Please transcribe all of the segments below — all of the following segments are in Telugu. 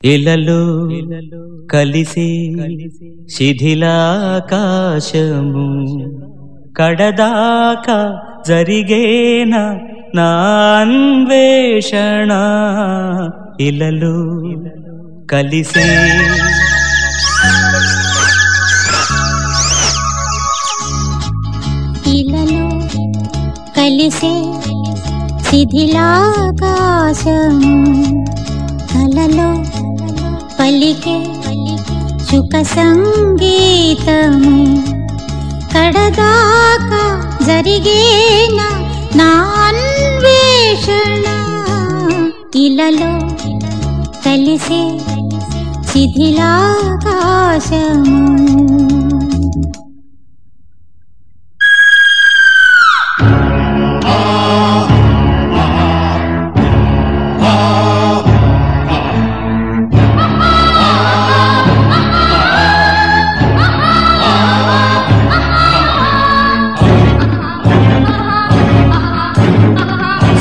ఇలలో కలిసి శిథిలాకాశము కడదాకా జరిగేనా నా అన్వేషణ ఇలలో కలిసి ఇలలో కలిసే శిథిలాకాశము కలలో పలికే సుఖ సంగీతము కడదాకా జరిగేనా నా అన్వేషణ ఇలలో కలిసే శిథిలాకాశము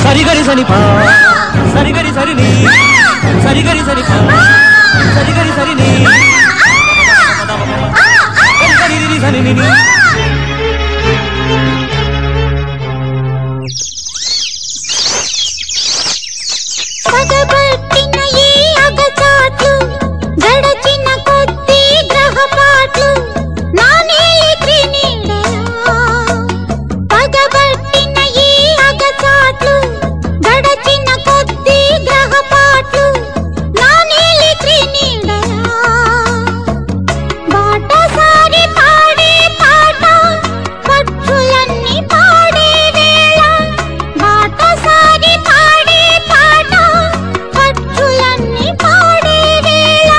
సరిగరి సరిపా సరిగరి సరిని సరిగరి సరిపా సరిగరి సరిని సరిగరి సరిని పగబట్టిన ఈ అగచాట్లు గడచిన కొద్ది గ్రహపాట్లు నా నీలి త్రినీడలా పగబట్టిన ఈ అగచాట్లు గడచిన కొద్ది గ్రహపాట్లు నా నీలి త్రినీడలా బాటసారి పాడే పాట పక్షులన్నీ పాడే వేళ బాటసారి పాడే పాట పక్షులన్నీ పాడే వేళ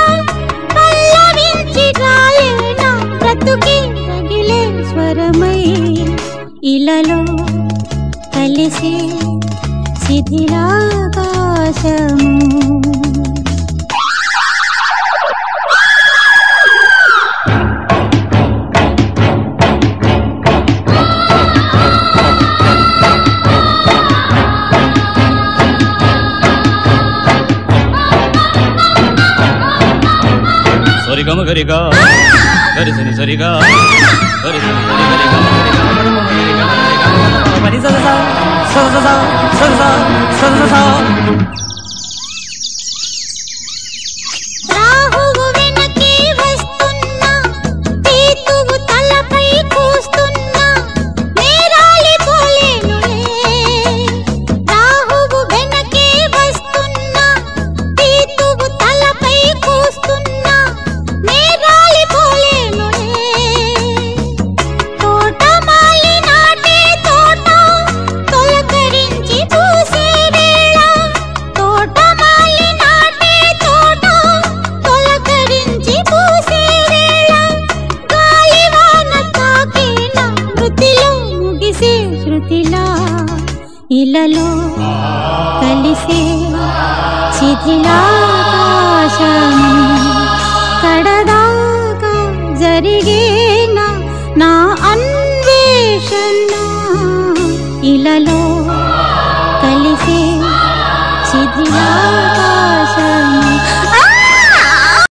పల్లవించి గాలేనా బ్రతుకే రగిలే స్వరమై ఇలలో కలిసే శిథిలాకాశము సరిగమ గరిగా గరి సరి సరిగా గరి సరి సరి సరిగా సదసా సదసా సదసా రాహువు వెనకే వస్తున్నా తీతువు తలపై కూస్తున్నా నేరాలి పోలేనులే రాహువు వెనకే వస్తున్నా తీతువు తలపై కూస్తున్నా నేరాలి పోలేనులే తోటమాలి నాటే తోట తొలకరించి పూసే వేళ తోటమాలి నాటే తోట తొలకరించి పూసే వేళ గాలివాన తాకేనా మృతిలో ముగిసే శృతిలా ఇలలో కలిసే శిథిలాకాశము కడదాకా జరిగేనా నా అన్వేషణ ఇలలో కలిసే శిథిలా